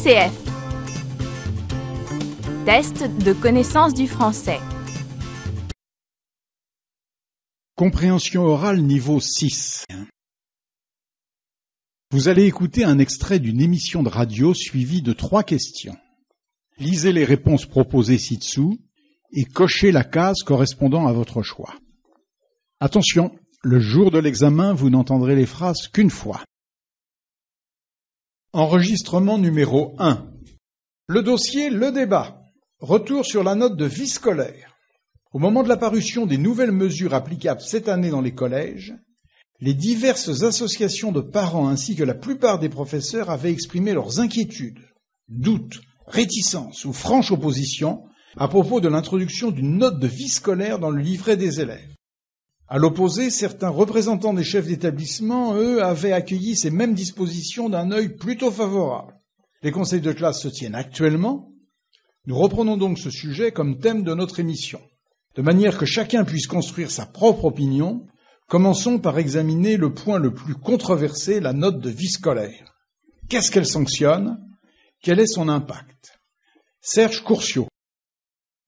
TCF. Test de connaissance du français. Compréhension orale niveau 6. Vous allez écouter un extrait d'une émission de radio suivie de 3 questions. Lisez les réponses proposées ci-dessous et cochez la case correspondant à votre choix. Attention, le jour de l'examen, vous n'entendrez les phrases qu'une fois. Enregistrement numéro 1. Le dossier, le débat. Retour sur la note de vie scolaire. Au moment de la parution des nouvelles mesures applicables cette année dans les collèges, les diverses associations de parents ainsi que la plupart des professeurs avaient exprimé leurs inquiétudes, doutes, réticences ou franches oppositions à propos de l'introduction d'une note de vie scolaire dans le livret des élèves. À l'opposé, certains représentants des chefs d'établissement, eux, avaient accueilli ces mêmes dispositions d'un œil plutôt favorable. Les conseils de classe se tiennent actuellement. Nous reprenons donc ce sujet comme thème de notre émission. De manière que chacun puisse construire sa propre opinion, commençons par examiner le point le plus controversé, la note de vie scolaire. Qu'est-ce qu'elle sanctionne? Quel est son impact? Serge Courciot.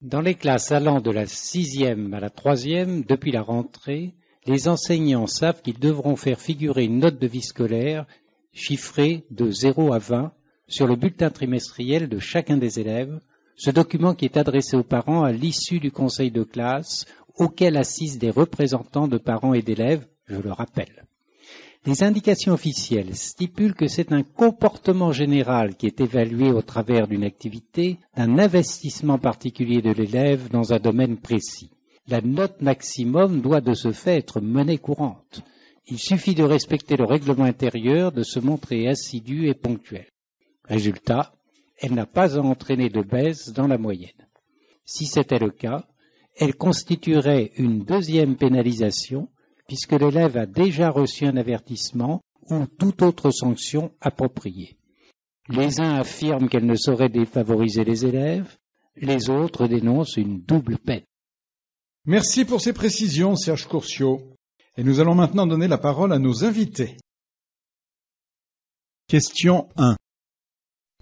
Dans les classes allant de la 6e à la 3e, depuis la rentrée, les enseignants savent qu'ils devront faire figurer une note de vie scolaire chiffrée de 0 à 20 sur le bulletin trimestriel de chacun des élèves, ce document qui est adressé aux parents à l'issue du conseil de classe auquel assistent des représentants de parents et d'élèves, je le rappelle. Les indications officielles stipulent que c'est un comportement général qui est évalué au travers d'une activité, d'un investissement particulier de l'élève dans un domaine précis. La note maximum doit de ce fait être monnaie courante. Il suffit de respecter le règlement intérieur, de se montrer assidu et ponctuel. Résultat, elle n'a pas à entraîner de baisse dans la moyenne. Si c'était le cas, elle constituerait une deuxième pénalisation puisque l'élève a déjà reçu un avertissement ou toute autre sanction appropriée. Les uns affirment qu'elle ne saurait défavoriser les élèves, les autres dénoncent une double peine. Merci pour ces précisions, Serge Courciot. Et nous allons maintenant donner la parole à nos invités. Question 1.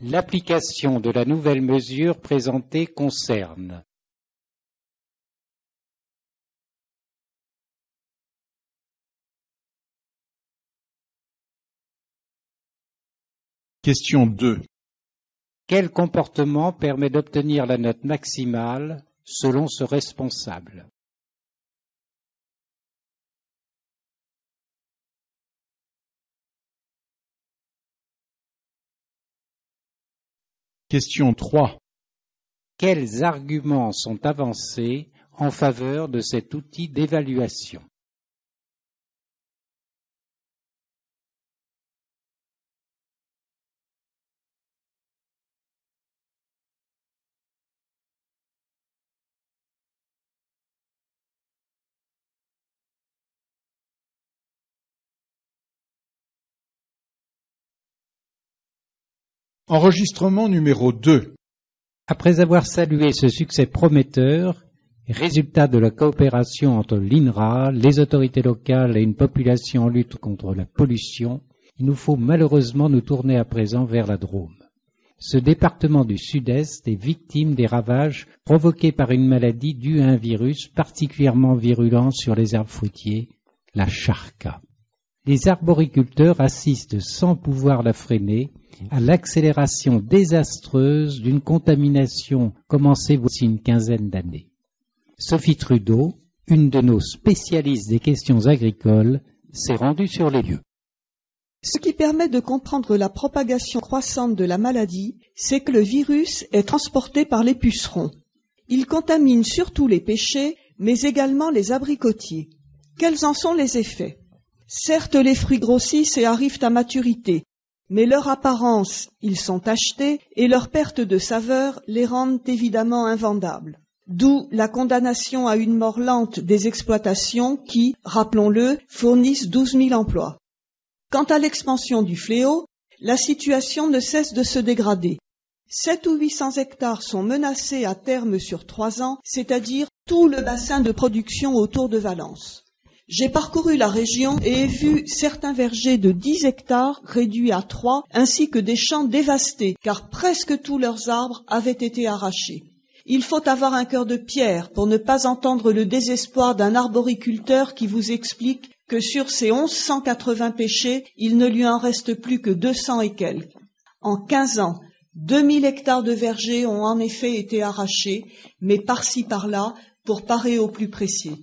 L'application de la nouvelle mesure présentée concerne. Question 2. Quel comportement permet d'obtenir la note maximale selon ce responsable? Question 3. Quels arguments sont avancés en faveur de cet outil d'évaluation? Enregistrement numéro 2. Après avoir salué ce succès prometteur, résultat de la coopération entre l'INRA, les autorités locales et une population en lutte contre la pollution, il nous faut malheureusement nous tourner à présent vers la Drôme. Ce département du Sud-Est est victime des ravages provoqués par une maladie due à un virus particulièrement virulent sur les arbres fruitiers, la charca. Les arboriculteurs assistent sans pouvoir la freiner à l'accélération désastreuse d'une contamination commencée voici une quinzaine d'années. Sophie Trudeau, une de nos spécialistes des questions agricoles, s'est rendue sur les lieux. Ce qui permet de comprendre la propagation croissante de la maladie, c'est que le virus est transporté par les pucerons. Il contamine surtout les pêchers, mais également les abricotiers. Quels en sont les effets? Certes, les fruits grossissent et arrivent à maturité, mais leur apparence, ils sont tachetés, et leur perte de saveur les rendent évidemment invendables. D'où la condamnation à une mort lente des exploitations qui, rappelons-le, fournissent 12 000 emplois. Quant à l'expansion du fléau, la situation ne cesse de se dégrader. 7 ou 800 hectares sont menacés à terme sur 3 ans, c'est-à-dire tout le bassin de production autour de Valence. J'ai parcouru la région et ai vu certains vergers de 10 hectares réduits à 3, ainsi que des champs dévastés, car presque tous leurs arbres avaient été arrachés. Il faut avoir un cœur de pierre pour ne pas entendre le désespoir d'un arboriculteur qui vous explique que sur ses 1180 pêchers, il ne lui en reste plus que 200 et quelques. En 15 ans, 2000 hectares de vergers ont en effet été arrachés, mais par-ci par-là, pour parer au plus précieux.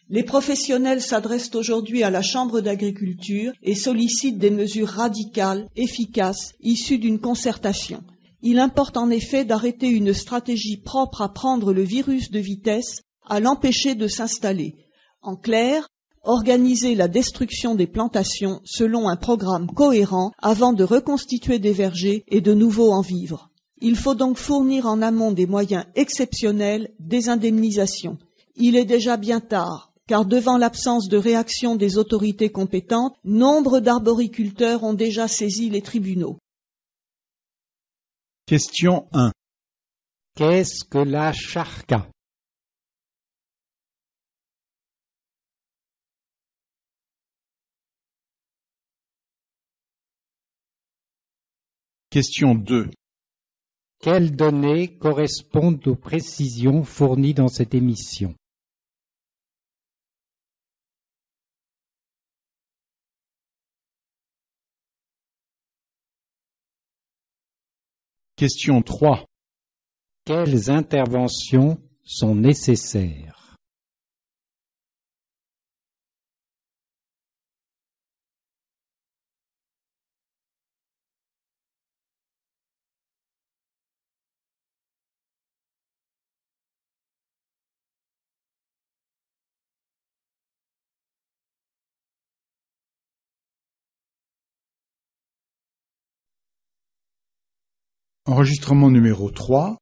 Les professionnels s'adressent aujourd'hui à la Chambre d'agriculture et sollicitent des mesures radicales, efficaces, issues d'une concertation. Il importe en effet d'arrêter une stratégie propre à prendre le virus de vitesse, à l'empêcher de s'installer. En clair, organiser la destruction des plantations selon un programme cohérent avant de reconstituer des vergers et de nouveau en vivre. Il faut donc fournir en amont des moyens exceptionnels, des indemnisations. Il est déjà bien tard, car devant l'absence de réaction des autorités compétentes, nombre d'arboriculteurs ont déjà saisi les tribunaux. Question 1. Qu'est-ce que la charca? Question 2. Quelles données correspondent aux précisions fournies dans cette émission? Question 3. Quelles interventions sont nécessaires? Enregistrement numéro 3.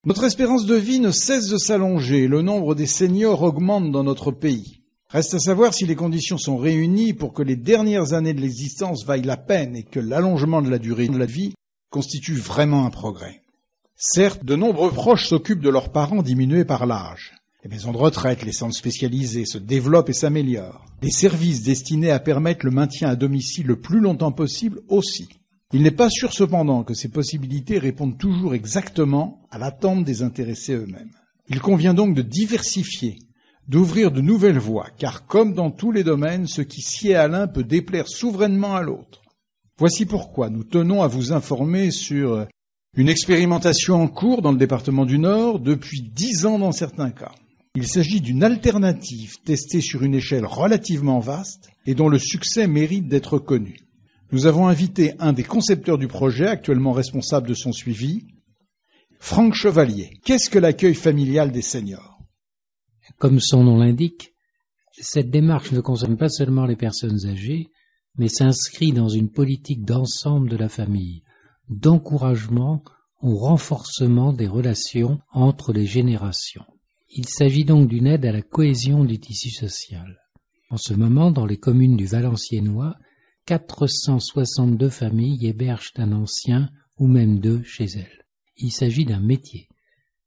Notre espérance de vie ne cesse de s'allonger et le nombre des seniors augmente dans notre pays. Reste à savoir si les conditions sont réunies pour que les dernières années de l'existence vaillent la peine et que l'allongement de la durée de la vie constitue vraiment un progrès. Certes, de nombreux proches s'occupent de leurs parents diminués par l'âge. Les maisons de retraite, les centres spécialisés se développent et s'améliorent. Les services destinés à permettre le maintien à domicile le plus longtemps possible aussi. Il n'est pas sûr cependant que ces possibilités répondent toujours exactement à l'attente des intéressés eux-mêmes. Il convient donc de diversifier, d'ouvrir de nouvelles voies, car comme dans tous les domaines, ce qui sied à l'un peut déplaire souverainement à l'autre. Voici pourquoi nous tenons à vous informer sur une expérimentation en cours dans le département du Nord depuis 10 ans dans certains cas. Il s'agit d'une alternative testée sur une échelle relativement vaste et dont le succès mérite d'être connu. Nous avons invité un des concepteurs du projet, actuellement responsable de son suivi, Franck Chevalier. Qu'est-ce que l'accueil familial des seniors? Comme son nom l'indique, cette démarche ne concerne pas seulement les personnes âgées, mais s'inscrit dans une politique d'ensemble de la famille, d'encouragement au renforcement des relations entre les générations. Il s'agit donc d'une aide à la cohésion du tissu social. En ce moment, dans les communes du Valenciennois, 462 familles hébergent un ancien ou même deux chez elles. Il s'agit d'un métier,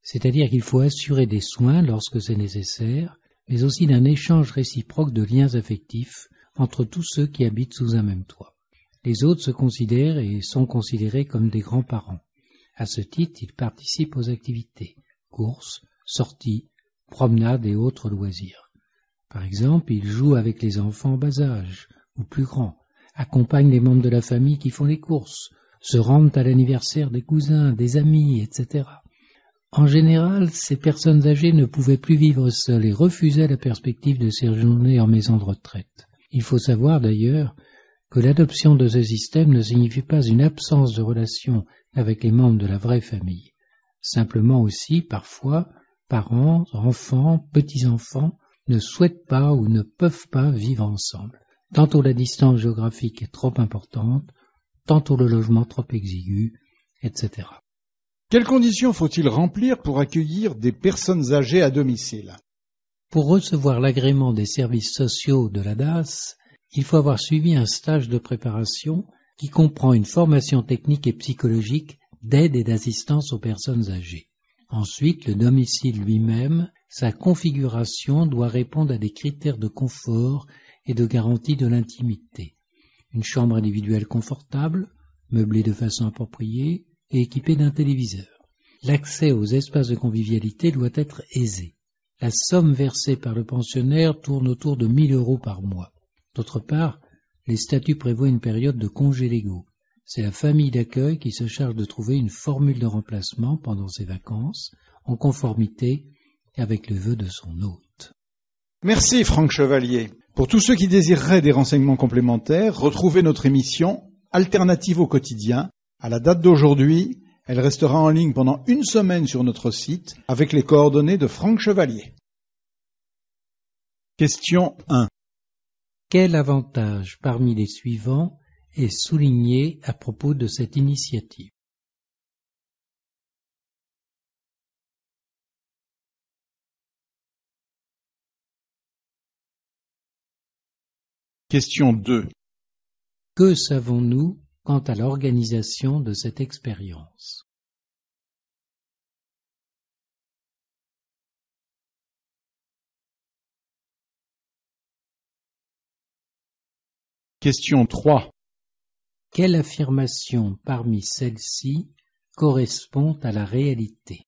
c'est-à-dire qu'il faut assurer des soins lorsque c'est nécessaire, mais aussi d'un échange réciproque de liens affectifs entre tous ceux qui habitent sous un même toit. Les autres se considèrent et sont considérés comme des grands-parents. À ce titre, ils participent aux activités, courses, sorties, promenades et autres loisirs. Par exemple, ils jouent avec les enfants en bas âge ou plus grands, accompagnent les membres de la famille qui font les courses, se rendent à l'anniversaire des cousins, des amis, etc. En général, ces personnes âgées ne pouvaient plus vivre seules et refusaient la perspective de séjourner en maison de retraite. Il faut savoir d'ailleurs que l'adoption de ce système ne signifie pas une absence de relation avec les membres de la vraie famille. Simplement aussi, parfois, parents, enfants, petits-enfants ne souhaitent pas ou ne peuvent pas vivre ensemble. Tantôt la distance géographique est trop importante, tantôt le logement trop exigu, etc. Quelles conditions faut-il remplir pour accueillir des personnes âgées à domicile? Pour recevoir l'agrément des services sociaux de la DAS, il faut avoir suivi un stage de préparation qui comprend une formation technique et psychologique d'aide et d'assistance aux personnes âgées. Ensuite, le domicile lui-même Sa configuration doit répondre à des critères de confort et de garantie de l'intimité. Une chambre individuelle confortable, meublée de façon appropriée et équipée d'un téléviseur. L'accès aux espaces de convivialité doit être aisé. La somme versée par le pensionnaire tourne autour de 1 000 € par mois. D'autre part, les statuts prévoient une période de congés légaux. C'est la famille d'accueil qui se charge de trouver une formule de remplacement pendant ses vacances, en conformité avec le vœu de son hôte. Merci Franck Chevalier. Pour tous ceux qui désireraient des renseignements complémentaires, retrouvez notre émission Alternative au quotidien. À la date d'aujourd'hui, elle restera en ligne pendant 1 semaine sur notre site avec les coordonnées de Franck Chevalier. Question 1. Quel avantage parmi les suivants est souligné à propos de cette initiative? Question 2. Que savons-nous quant à l'organisation de cette expérience? Question 3. Quelle affirmation parmi celles-ci correspond à la réalité?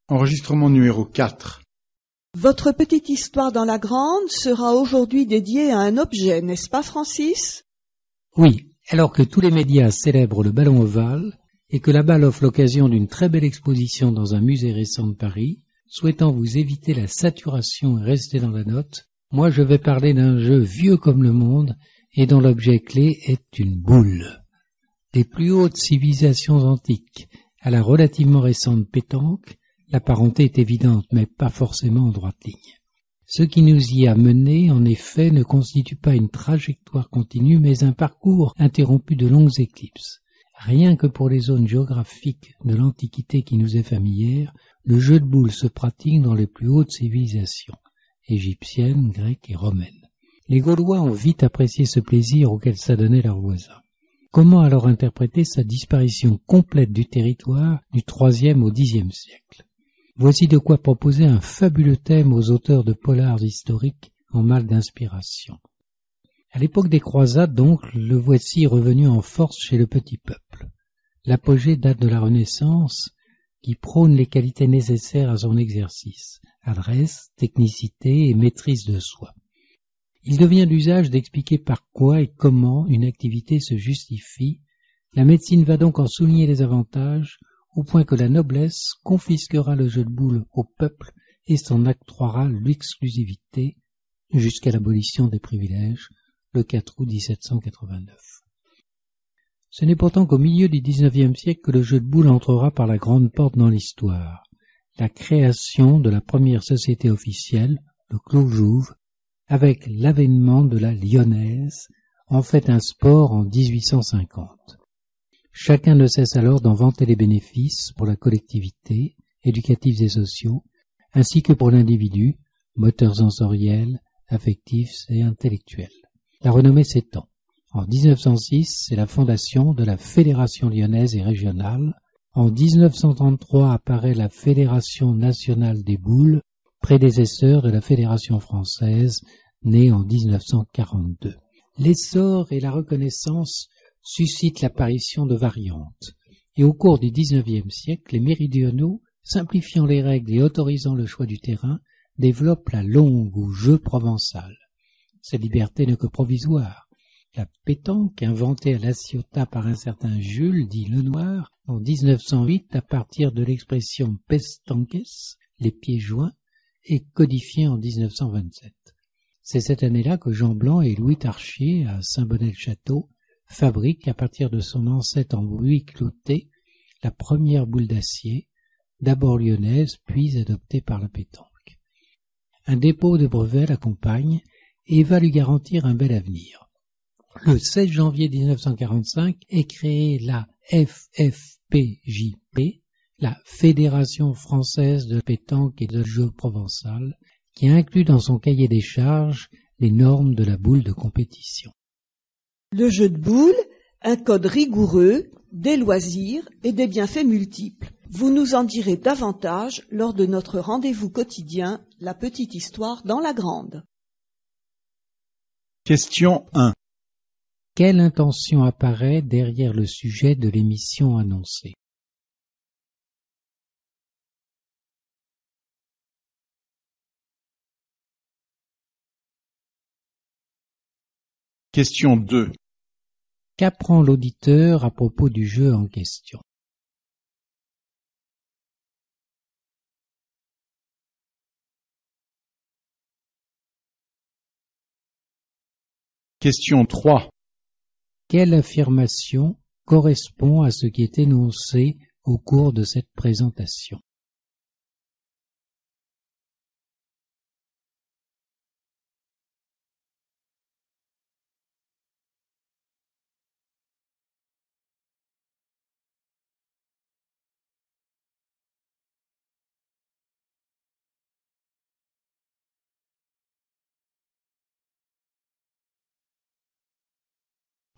Enregistrement numéro 4. Votre petite histoire dans la grande sera aujourd'hui dédiée à un objet, n'est-ce pas Francis? Oui, alors que tous les médias célèbrent le ballon ovale et que la balle offre l'occasion d'une très belle exposition dans un musée récent de Paris, souhaitant vous éviter la saturation et rester dans la note, moi je vais parler d'un jeu vieux comme le monde et dont l'objet clé est une boule. Des plus hautes civilisations antiques à la relativement récente pétanque, la parenté est évidente, mais pas forcément en droite ligne. Ce qui nous y a menés, en effet, ne constitue pas une trajectoire continue, mais un parcours interrompu de longues éclipses. Rien que pour les zones géographiques de l'Antiquité qui nous est familière, le jeu de boules se pratique dans les plus hautes civilisations, égyptiennes, grecques et romaines. Les Gaulois ont vite apprécié ce plaisir auquel s'adonnaient leurs voisins. Comment alors interpréter sa disparition complète du territoire du IIIe au Xe siècle? Voici de quoi proposer un fabuleux thème aux auteurs de polars historiques en mal d'inspiration. À l'époque des croisades, donc, le voici revenu en force chez le petit peuple. L'apogée date de la Renaissance, qui prône les qualités nécessaires à son exercice, adresse, technicité et maîtrise de soi. Il devient d'usage d'expliquer par quoi et comment une activité se justifie. La médecine va donc en souligner les avantages, au point que la noblesse confisquera le jeu de boules au peuple et s'en octroiera l'exclusivité jusqu'à l'abolition des privilèges, le 4 août 1789. Ce n'est pourtant qu'au milieu du XIXe siècle que le jeu de boules entrera par la grande porte dans l'histoire, la création de la première société officielle, le Clos Jouve, avec l'avènement de la lyonnaise, en fait un sport en 1850. Chacun ne cesse alors d'en vanter les bénéfices pour la collectivité, éducatifs et sociaux, ainsi que pour l'individu, moteurs sensoriels, affectifs et intellectuels. La renommée s'étend. En 1906, c'est la fondation de la Fédération lyonnaise et régionale. En 1933 apparaît la Fédération nationale des boules, prédécesseur de la Fédération française, née en 1942. L'essor et la reconnaissance suscitent l'apparition de variantes. Et au cours du XIXe siècle, les méridionaux, simplifiant les règles et autorisant le choix du terrain, développent la longue ou jeu provençal. Cette liberté n'est que provisoire. La pétanque, inventée à La Ciotat par un certain Jules, dit Lenoir, en 1908 à partir de l'expression pestanques, les pieds joints, est codifiée en 1927. C'est cette année-là que Jean Blanc et Louis Tarchier, à Saint-Bonnet-le-Château, fabriquent à partir de son ancêtre en buis clouté la première boule d'acier, d'abord lyonnaise, puis adoptée par la pétanque. Un dépôt de brevet l'accompagne et va lui garantir un bel avenir. Le 16 janvier 1945 est créée la FFPJP, la Fédération française de pétanque et de jeu provençal, qui inclut dans son cahier des charges les normes de la boule de compétition. Le jeu de boules, un code rigoureux, des loisirs et des bienfaits multiples. Vous nous en direz davantage lors de notre rendez-vous quotidien, la petite histoire dans la grande. Question 1. Quelle intention apparaît derrière le sujet de l'émission annoncée? Question 2. Qu'apprend l'auditeur à propos du jeu en question? Question 3. Quelle affirmation correspond à ce qui est énoncé au cours de cette présentation?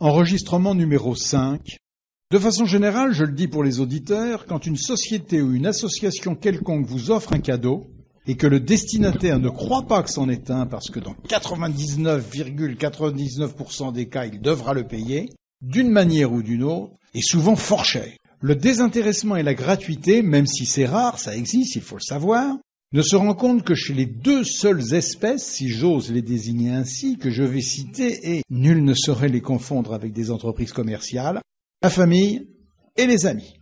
Enregistrement numéro 5. De façon générale, je le dis pour les auditeurs, quand une société ou une association quelconque vous offre un cadeau et que le destinataire ne croit pas que c'en est un parce que dans 99,99% des cas, il devra le payer, d'une manière ou d'une autre, est souvent fort cher. Le désintéressement et la gratuité, même si c'est rare, ça existe, il faut le savoir, ne se rend compte que chez les deux seules espèces, si j'ose les désigner ainsi, que je vais citer, et nul ne saurait les confondre avec des entreprises commerciales, la famille et les amis.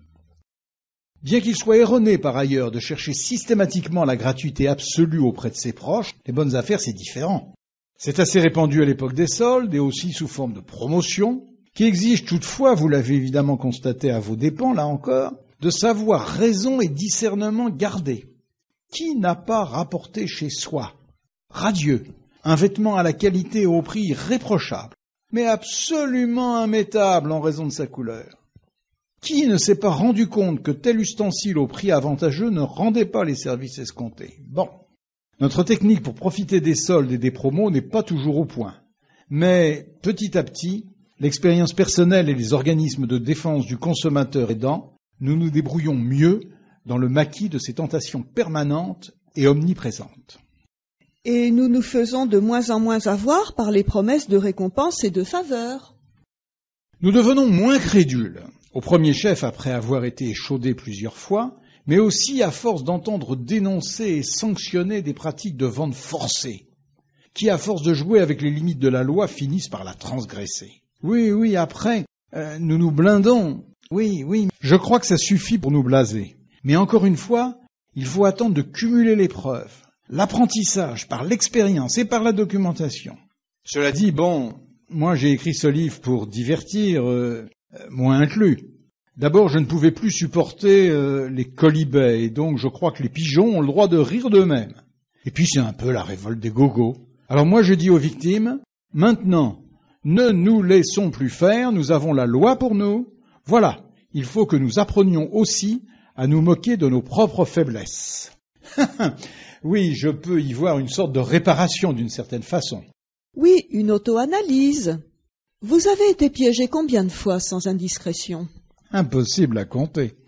Bien qu'il soit erroné par ailleurs de chercher systématiquement la gratuité absolue auprès de ses proches, les bonnes affaires c'est différent. C'est assez répandu à l'époque des soldes et aussi sous forme de promotion, qui exige toutefois, vous l'avez évidemment constaté à vos dépens là encore, de savoir raison et discernement garder. Qui n'a pas rapporté chez soi, radieux, un vêtement à la qualité et au prix irréprochable, mais absolument immétable en raison de sa couleur? Qui ne s'est pas rendu compte que tel ustensile au prix avantageux ne rendait pas les services escomptés? Bon, notre technique pour profiter des soldes et des promos n'est pas toujours au point, mais petit à petit, l'expérience personnelle et les organismes de défense du consommateur aidant, nous nous débrouillons mieux dans le maquis de ces tentations permanentes et omniprésentes. Et nous nous faisons de moins en moins avoir par les promesses de récompenses et de faveurs. Nous devenons moins crédules, au premier chef après avoir été échaudés plusieurs fois, mais aussi à force d'entendre dénoncer et sanctionner des pratiques de vente forcée, qui à force de jouer avec les limites de la loi finissent par la transgresser. Oui, après, nous nous blindons. Oui, je crois que ça suffit pour nous blaser. Mais encore une fois, il faut attendre de cumuler les preuves, l'apprentissage par l'expérience et par la documentation. Cela dit, bon, moi j'ai écrit ce livre pour divertir, moi inclus. D'abord, je ne pouvais plus supporter les colibets, et donc je crois que les pigeons ont le droit de rire d'eux-mêmes. Et puis c'est un peu la révolte des gogos. Alors moi je dis aux victimes, maintenant, ne nous laissons plus faire, nous avons la loi pour nous. Voilà, il faut que nous apprenions aussi à nous moquer de nos propres faiblesses. Oui, je peux y voir une sorte de réparation d'une certaine façon. Oui, une auto-analyse. Vous avez été piégé combien de fois sans indiscrétion? Impossible à compter.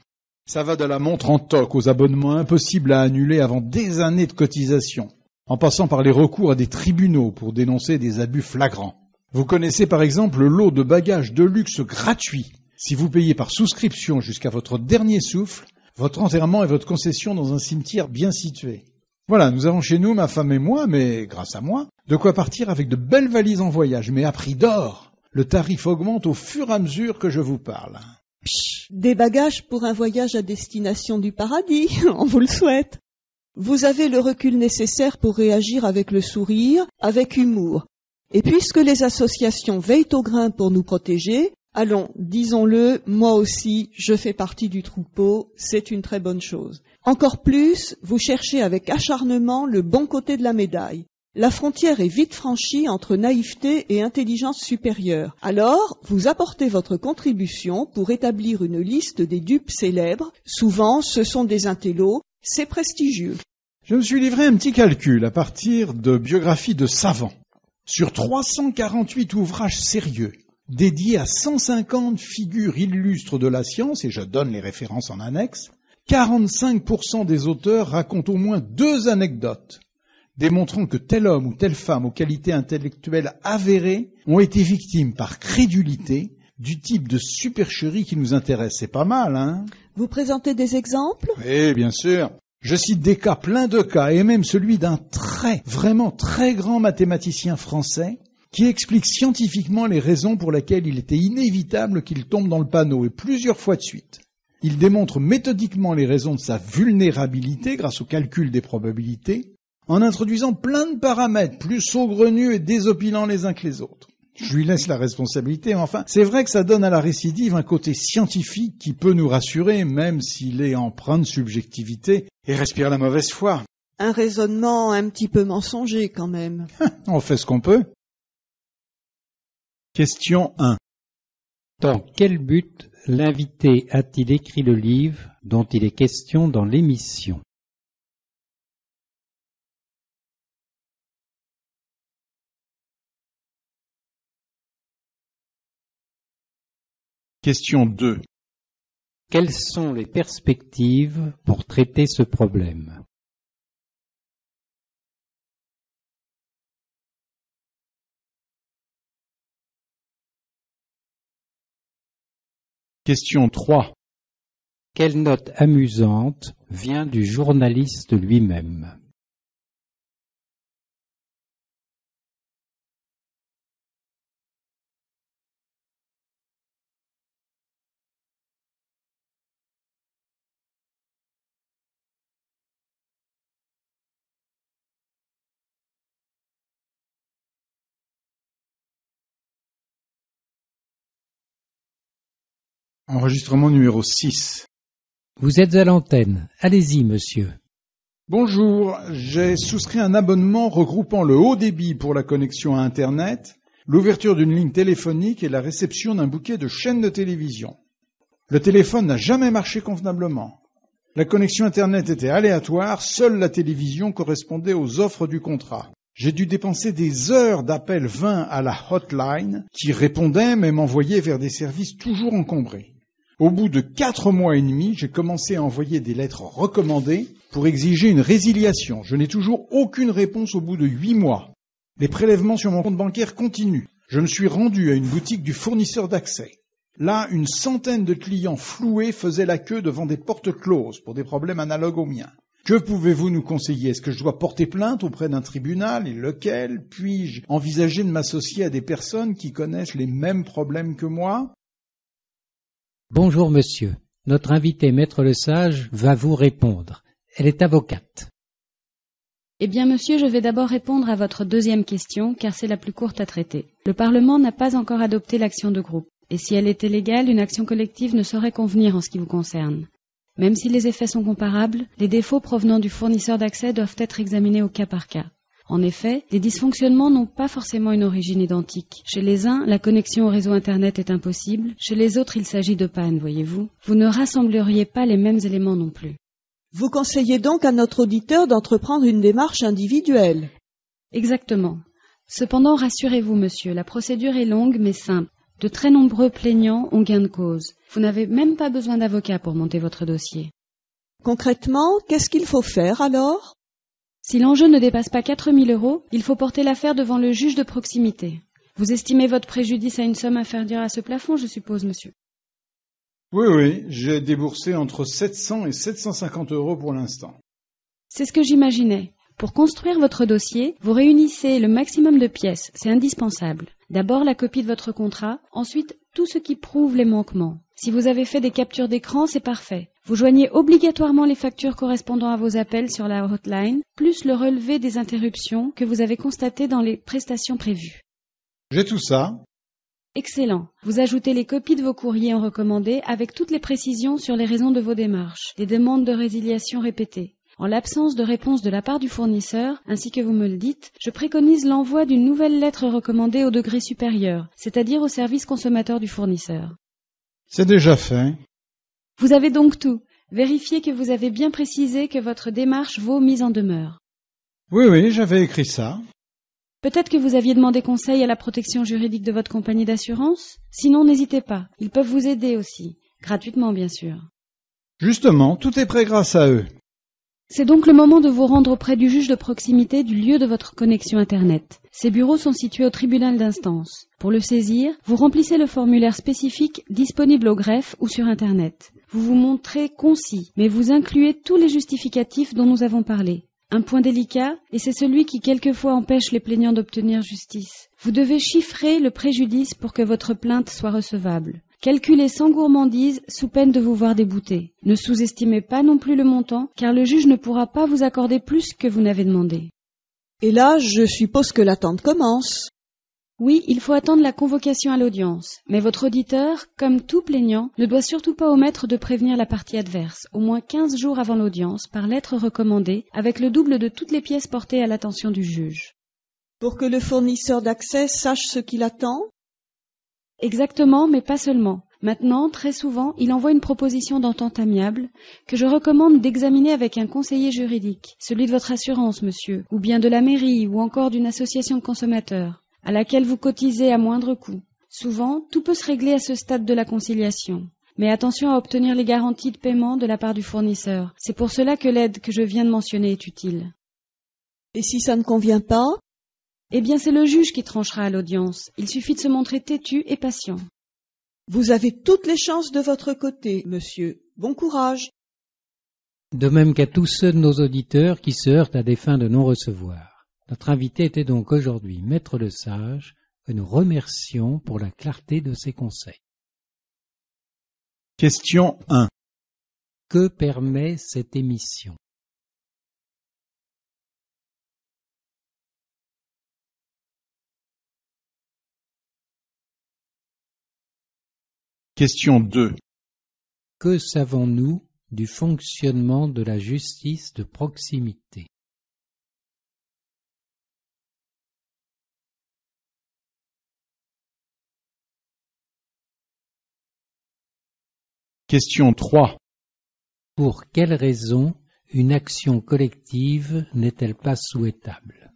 Ça va de la montre en toc aux abonnements impossibles à annuler avant des années de cotisation, en passant par les recours à des tribunaux pour dénoncer des abus flagrants. Vous connaissez par exemple le lot de bagages de luxe gratuits. Si vous payez par souscription jusqu'à votre dernier souffle, votre enterrement et votre concession dans un cimetière bien situé. Voilà, nous avons chez nous, ma femme et moi, mais grâce à moi, de quoi partir avec de belles valises en voyage, mais à prix d'or. Le tarif augmente au fur et à mesure que je vous parle. Des bagages pour un voyage à destination du paradis, on vous le souhaite. Vous avez le recul nécessaire pour réagir avec le sourire, avec humour. Et puisque les associations veillent au grain pour nous protéger, allons, disons-le, moi aussi, je fais partie du troupeau, c'est une très bonne chose. Encore plus, vous cherchez avec acharnement le bon côté de la médaille. La frontière est vite franchie entre naïveté et intelligence supérieure. Alors, vous apportez votre contribution pour établir une liste des dupes célèbres. Souvent, ce sont des intellos. C'est prestigieux. Je me suis livré un petit calcul à partir de biographies de savants. Sur 348 ouvrages sérieux, dédiés à 150 figures illustres de la science, et je donne les références en annexe, 45% des auteurs racontent au moins 2 anecdotes, démontrant que tel homme ou telle femme aux qualités intellectuelles avérées ont été victimes par crédulité du type de supercherie qui nous intéresse. C'est pas mal, hein? Vous présentez des exemples? Oui, bien sûr. Je cite des cas, plein de cas, et même celui d'un vraiment très grand mathématicien français qui explique scientifiquement les raisons pour lesquelles il était inévitable qu'il tombe dans le panneau, et plusieurs fois de suite. Il démontre méthodiquement les raisons de sa vulnérabilité grâce au calcul des probabilités, en introduisant plein de paramètres plus saugrenus et désopilants les uns que les autres. Je lui laisse la responsabilité, mais enfin, c'est vrai que ça donne à la récidive un côté scientifique qui peut nous rassurer, même s'il est empreint de subjectivité et respire la mauvaise foi. Un raisonnement un petit peu mensonger quand même. On fait ce qu'on peut. Question 1. Dans quel but l'invité a-t-il écrit le livre dont il est question dans l'émission? Question 2. Quelles sont les perspectives pour traiter ce problème? Question 3. Quelle note amusante vient du journaliste lui-même? Enregistrement numéro 6. Vous êtes à l'antenne. Allez-y, monsieur. Bonjour, j'ai souscrit un abonnement regroupant le haut débit pour la connexion à Internet, l'ouverture d'une ligne téléphonique et la réception d'un bouquet de chaînes de télévision. Le téléphone n'a jamais marché convenablement. La connexion Internet était aléatoire, seule la télévision correspondait aux offres du contrat. J'ai dû dépenser des heures d'appels vains à la hotline qui répondait mais m'envoyait vers des services toujours encombrés. Au bout de 4 mois et demi, j'ai commencé à envoyer des lettres recommandées pour exiger une résiliation. Je n'ai toujours aucune réponse au bout de 8 mois. Les prélèvements sur mon compte bancaire continuent. Je me suis rendu à une boutique du fournisseur d'accès. Là, une centaine de clients floués faisaient la queue devant des portes closes pour des problèmes analogues aux miens. Que pouvez-vous nous conseiller? Est-ce que je dois porter plainte auprès d'un tribunal et lequel? Puis-je envisager de m'associer à des personnes qui connaissent les mêmes problèmes que moi? Bonjour, monsieur. Notre invitée, Maître Lesage, va vous répondre. Elle est avocate. Eh bien, monsieur, je vais d'abord répondre à votre deuxième question, car c'est la plus courte à traiter. Le Parlement n'a pas encore adopté l'action de groupe, et si elle était légale, une action collective ne saurait convenir en ce qui vous concerne. Même si les effets sont comparables, les défauts provenant du fournisseur d'accès doivent être examinés au cas par cas. En effet, les dysfonctionnements n'ont pas forcément une origine identique. Chez les uns, la connexion au réseau Internet est impossible. Chez les autres, il s'agit de panne, voyez-vous. Vous ne rassembleriez pas les mêmes éléments non plus. Vous conseillez donc à notre auditeur d'entreprendre une démarche individuelle. Exactement. Cependant, rassurez-vous, monsieur, la procédure est longue mais simple. De très nombreux plaignants ont gain de cause. Vous n'avez même pas besoin d'avocat pour monter votre dossier. Concrètement, qu'est-ce qu'il faut faire alors? Si l'enjeu ne dépasse pas 4 000 €, il faut porter l'affaire devant le juge de proximité. Vous estimez votre préjudice à une somme inférieure à ce plafond, je suppose, monsieur? Oui, j'ai déboursé entre 700 et 750 € pour l'instant. C'est ce que j'imaginais. Pour construire votre dossier, vous réunissez le maximum de pièces, c'est indispensable. D'abord la copie de votre contrat, ensuite tout ce qui prouve les manquements. Si vous avez fait des captures d'écran, c'est parfait. Vous joignez obligatoirement les factures correspondant à vos appels sur la hotline, plus le relevé des interruptions que vous avez constatées dans les prestations prévues. J'ai tout ça. Excellent. Vous ajoutez les copies de vos courriers en recommandé avec toutes les précisions sur les raisons de vos démarches, les demandes de résiliation répétées. En l'absence de réponse de la part du fournisseur, ainsi que vous me le dites, je préconise l'envoi d'une nouvelle lettre recommandée au degré supérieur, c'est-à-dire au service consommateur du fournisseur. C'est déjà fait. Vous avez donc tout. Vérifiez que vous avez bien précisé que votre démarche vaut mise en demeure. Oui, j'avais écrit ça. Peut-être que vous aviez demandé conseil à la protection juridique de votre compagnie d'assurance? Sinon, n'hésitez pas. Ils peuvent vous aider aussi. Gratuitement, bien sûr. Justement, tout est prêt grâce à eux. C'est donc le moment de vous rendre auprès du juge de proximité du lieu de votre connexion Internet. Ces bureaux sont situés au tribunal d'instance. Pour le saisir, vous remplissez le formulaire spécifique disponible au greffe ou sur Internet. Vous vous montrez concis, mais vous incluez tous les justificatifs dont nous avons parlé. Un point délicat, et c'est celui qui quelquefois empêche les plaignants d'obtenir justice. Vous devez chiffrer le préjudice pour que votre plainte soit recevable. Calculez sans gourmandise sous peine de vous voir débouté. Ne sous-estimez pas non plus le montant, car le juge ne pourra pas vous accorder plus que vous n'avez demandé. Et là, je suppose que l'attente commence. Oui, il faut attendre la convocation à l'audience, mais votre auditeur, comme tout plaignant, ne doit surtout pas omettre de prévenir la partie adverse, au moins 15 jours avant l'audience, par lettre recommandée, avec le double de toutes les pièces portées à l'attention du juge. Pour que le fournisseur d'accès sache ce qu'il attend? Exactement, mais pas seulement. Maintenant, très souvent, il envoie une proposition d'entente amiable que je recommande d'examiner avec un conseiller juridique, celui de votre assurance, monsieur, ou bien de la mairie, ou encore d'une association de consommateurs, à laquelle vous cotisez à moindre coût. Souvent, tout peut se régler à ce stade de la conciliation. Mais attention à obtenir les garanties de paiement de la part du fournisseur. C'est pour cela que l'aide que je viens de mentionner est utile. Et si ça ne convient pas? Eh bien, c'est le juge qui tranchera à l'audience. Il suffit de se montrer têtu et patient. Vous avez toutes les chances de votre côté, monsieur. Bon courage. De même qu'à tous ceux de nos auditeurs qui se heurtent à des fins de non-recevoir. Notre invité était donc aujourd'hui Maître Lesage, que nous remercions pour la clarté de ses conseils. Question 1. Que permet cette émission? Question 2. Que savons-nous du fonctionnement de la justice de proximité? Question 3. Pour quelles raisons une action collective n'est-elle pas souhaitable?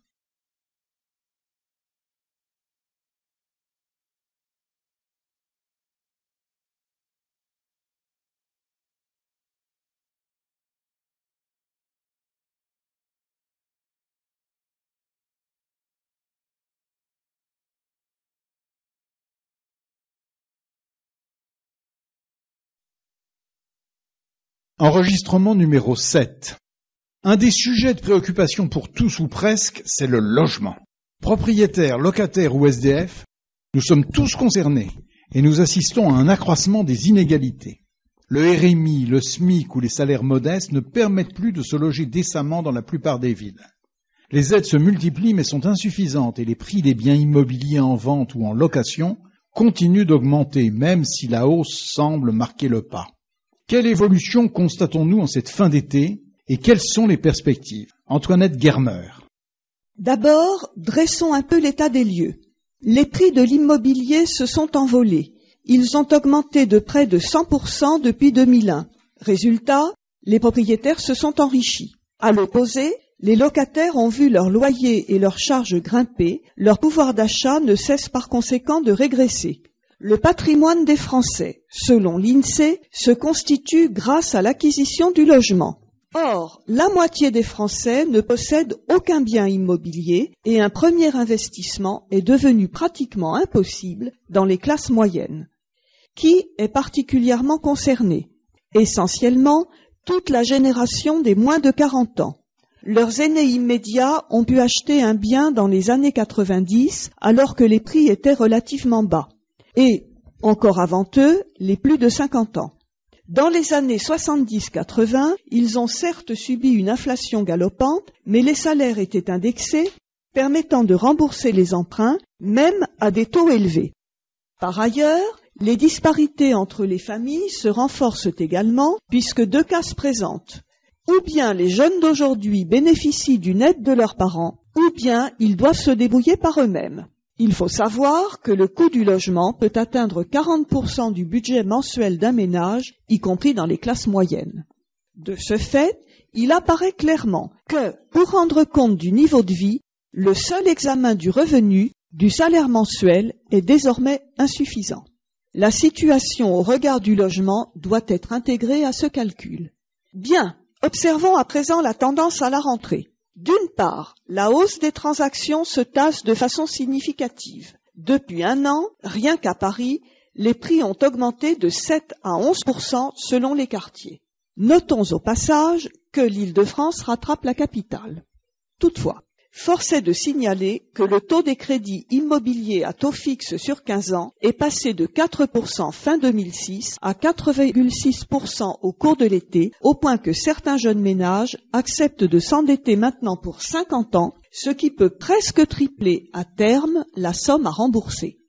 Enregistrement numéro 7. Un des sujets de préoccupation pour tous ou presque, c'est le logement. Propriétaires, locataires ou SDF, nous sommes tous concernés et nous assistons à un accroissement des inégalités. Le RMI, le SMIC ou les salaires modestes ne permettent plus de se loger décemment dans la plupart des villes. Les aides se multiplient mais sont insuffisantes et les prix des biens immobiliers en vente ou en location continuent d'augmenter, même si la hausse semble marquer le pas. Quelle évolution constatons-nous en cette fin d'été et quelles sont les perspectives? Antoinette Germer. D'abord, dressons un peu l'état des lieux. Les prix de l'immobilier se sont envolés. Ils ont augmenté de près de 100% depuis 2001. Résultat, les propriétaires se sont enrichis. À l'opposé, les locataires ont vu leurs loyers et leurs charges grimper, leur pouvoir d'achat ne cesse par conséquent de régresser. Le patrimoine des Français, selon l'INSEE, se constitue grâce à l'acquisition du logement. Or, la moitié des Français ne possèdent aucun bien immobilier et un premier investissement est devenu pratiquement impossible dans les classes moyennes. Qui est particulièrement concerné? Essentiellement, toute la génération des moins de 40 ans. Leurs aînés immédiats ont pu acheter un bien dans les années 90 alors que les prix étaient relativement bas. Et, encore avant eux, les plus de 50 ans. Dans les années 70-80, ils ont certes subi une inflation galopante, mais les salaires étaient indexés, permettant de rembourser les emprunts, même à des taux élevés. Par ailleurs, les disparités entre les familles se renforcent également, puisque deux cas se présentent. Ou bien les jeunes d'aujourd'hui bénéficient d'une aide de leurs parents, ou bien ils doivent se débrouiller par eux-mêmes. Il faut savoir que le coût du logement peut atteindre 40% du budget mensuel d'un ménage, y compris dans les classes moyennes. De ce fait, il apparaît clairement que, pour rendre compte du niveau de vie, le seul examen du revenu, du salaire mensuel, est désormais insuffisant. La situation au regard du logement doit être intégrée à ce calcul. Bien, observons à présent la tendance à la rentrée. D'une part, la hausse des transactions se tasse de façon significative. Depuis un an, rien qu'à Paris, les prix ont augmenté de 7 à 11% selon les quartiers. Notons au passage que l'Île-de-France rattrape la capitale. Toutefois, force est de signaler que le taux des crédits immobiliers à taux fixe sur 15 ans est passé de 4% fin 2006 à 4,6% au cours de l'été, au point que certains jeunes ménages acceptent de s'endetter maintenant pour 50 ans, ce qui peut presque tripler à terme la somme à rembourser.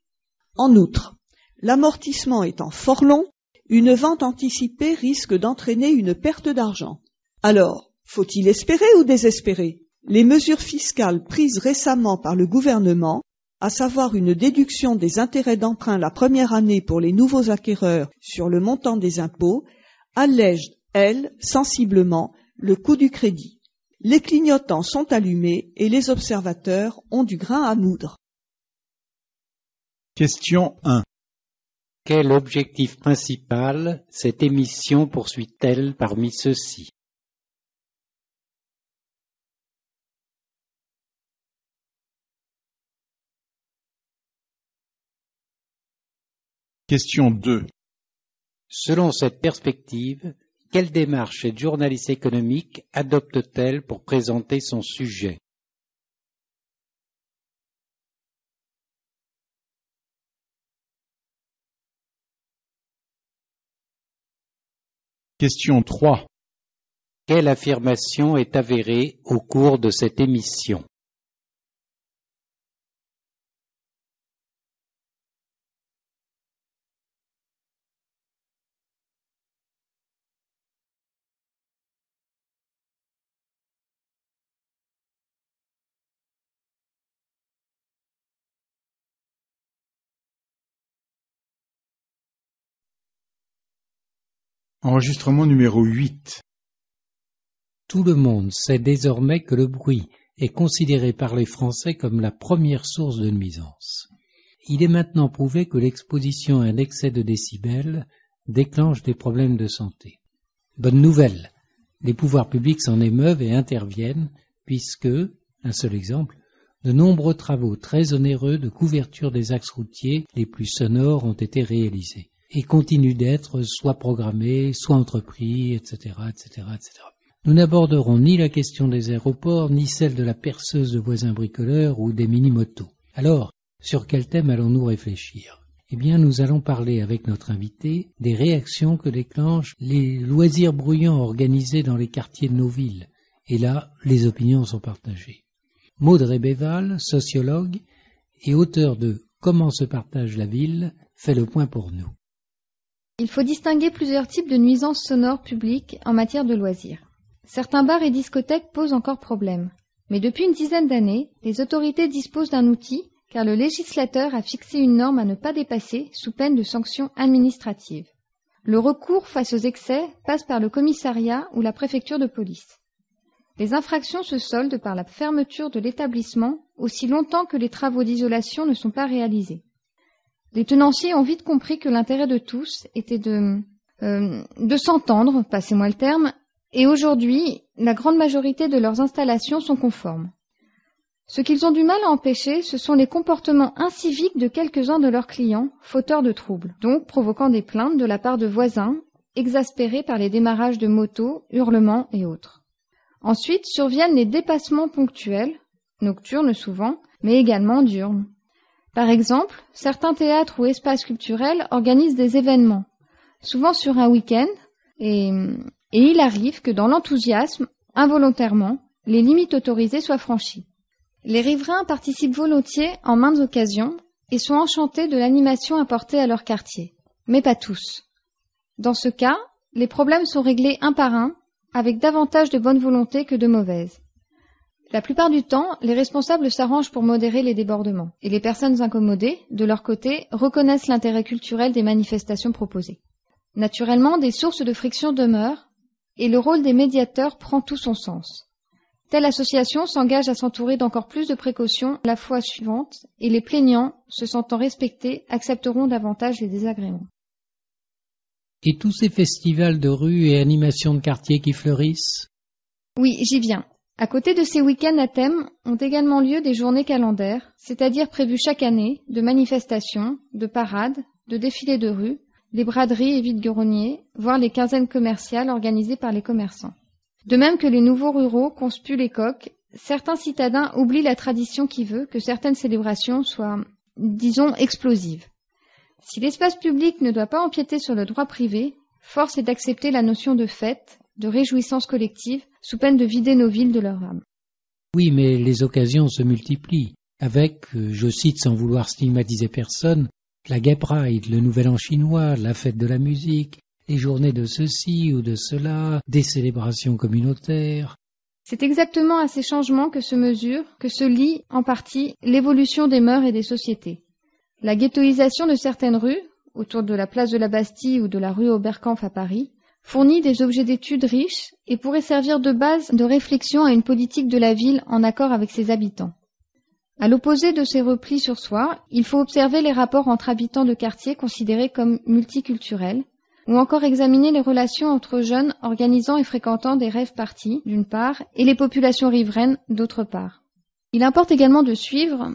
En outre, l'amortissement étant fort long, une vente anticipée risque d'entraîner une perte d'argent. Alors, faut-il espérer ou désespérer ? Les mesures fiscales prises récemment par le gouvernement, à savoir une déduction des intérêts d'emprunt la première année pour les nouveaux acquéreurs sur le montant des impôts, allègent, elles, sensiblement, le coût du crédit. Les clignotants sont allumés et les observateurs ont du grain à moudre. Question 1. Quel objectif principal cette émission poursuit-elle parmi ceux-ci? Question 2. Selon cette perspective, quelle démarche cette journaliste économique adopte-t-elle pour présenter son sujet? Question 3. Quelle affirmation est avérée au cours de cette émission? Enregistrement numéro 8. Tout le monde sait désormais que le bruit est considéré par les Français comme la première source de nuisance. Il est maintenant prouvé que l'exposition à un excès de décibels déclenche des problèmes de santé. Bonne nouvelle, les pouvoirs publics s'en émeuvent et interviennent puisque, un seul exemple, de nombreux travaux très onéreux de couverture des axes routiers les plus sonores ont été réalisés et continuent d'être soit programmés, soit entrepris, etc., etc., etc. Nous n'aborderons ni la question des aéroports, ni celle de la perceuse de voisins bricoleurs ou des mini-motos. Alors, sur quel thème allons-nous réfléchir? Eh bien, nous allons parler avec notre invité des réactions que déclenchent les loisirs bruyants organisés dans les quartiers de nos villes. Et là, les opinions sont partagées. Maud Rébéval, sociologue et auteur de « Comment se partage la ville ?» fait le point pour nous. Il faut distinguer plusieurs types de nuisances sonores publiques en matière de loisirs. Certains bars et discothèques posent encore problème. Mais depuis une dizaine d'années, les autorités disposent d'un outil car le législateur a fixé une norme à ne pas dépasser sous peine de sanctions administratives. Le recours face aux excès passe par le commissariat ou la préfecture de police. Les infractions se soldent par la fermeture de l'établissement aussi longtemps que les travaux d'isolation ne sont pas réalisés. Les tenanciers ont vite compris que l'intérêt de tous était de s'entendre, passez-moi le terme, et aujourd'hui, la grande majorité de leurs installations sont conformes. Ce qu'ils ont du mal à empêcher, ce sont les comportements inciviques de quelques-uns de leurs clients, fauteurs de troubles, donc provoquant des plaintes de la part de voisins, exaspérés par les démarrages de motos, hurlements et autres. Ensuite surviennent les dépassements ponctuels, nocturnes souvent, mais également diurnes. Par exemple, certains théâtres ou espaces culturels organisent des événements, souvent sur un week-end, et il arrive que dans l'enthousiasme, involontairement, les limites autorisées soient franchies. Les riverains participent volontiers en maintes occasions et sont enchantés de l'animation apportée à leur quartier, mais pas tous. Dans ce cas, les problèmes sont réglés un par un avec davantage de bonne volonté que de mauvaise. La plupart du temps, les responsables s'arrangent pour modérer les débordements, et les personnes incommodées, de leur côté, reconnaissent l'intérêt culturel des manifestations proposées. Naturellement, des sources de friction demeurent, et le rôle des médiateurs prend tout son sens. Telle association s'engage à s'entourer d'encore plus de précautions la fois suivante, et les plaignants, se sentant respectés, accepteront davantage les désagréments. Et tous ces festivals de rue et animations de quartier qui fleurissent? Oui, j'y viens. À côté de ces week-ends à thème, ont également lieu des journées calendaires, c'est-à-dire prévues chaque année, de manifestations, de parades, de défilés de rue, les braderies et vide-greniers, voire les quinzaines commerciales organisées par les commerçants. De même que les nouveaux ruraux conspuent les coqs, certains citadins oublient la tradition qui veut que certaines célébrations soient, disons, explosives. Si l'espace public ne doit pas empiéter sur le droit privé, force est d'accepter la notion de fête, de réjouissance collective, sous peine de vider nos villes de leur âme. Oui, mais les occasions se multiplient, avec, je cite sans vouloir stigmatiser personne, la Gay Pride, le Nouvel An chinois, la fête de la musique, les journées de ceci ou de cela, des célébrations communautaires. C'est exactement à ces changements que se mesure, que se lie, en partie, l'évolution des mœurs et des sociétés. La ghettoisation de certaines rues, autour de la place de la Bastille ou de la rue Oberkampf à Paris, fournit des objets d'études riches et pourrait servir de base de réflexion à une politique de la ville en accord avec ses habitants. À l'opposé de ces replis sur soi, il faut observer les rapports entre habitants de quartiers considérés comme multiculturels, ou encore examiner les relations entre jeunes organisant et fréquentant des rave-parties, d'une part, et les populations riveraines, d'autre part. Il importe également de suivre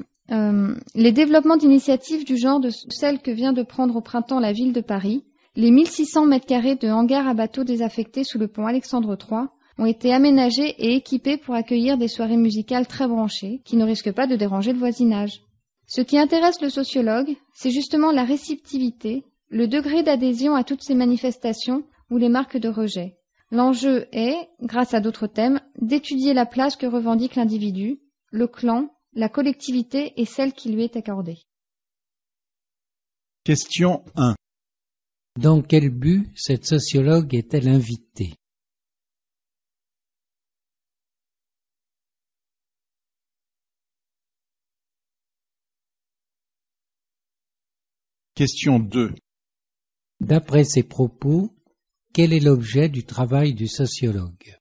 les développements d'initiatives du genre de celle que vient de prendre au printemps la ville de Paris. Les 1600 mètres carrés de hangars à bateaux désaffectés sous le pont Alexandre III ont été aménagés et équipés pour accueillir des soirées musicales très branchées, qui ne risquent pas de déranger le voisinage. Ce qui intéresse le sociologue, c'est justement la réceptivité, le degré d'adhésion à toutes ces manifestations ou les marques de rejet. L'enjeu est, grâce à d'autres thèmes, d'étudier la place que revendique l'individu, le clan, la collectivité et celle qui lui est accordée. Question 1. Dans quel but cette sociologue est-elle invitée? Question 2. D'après ses propos, quel est l'objet du travail du sociologue?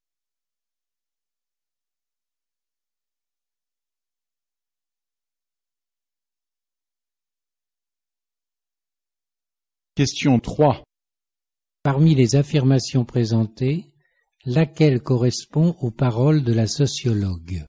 Question 3. Parmi les affirmations présentées, laquelle correspond aux paroles de la sociologue?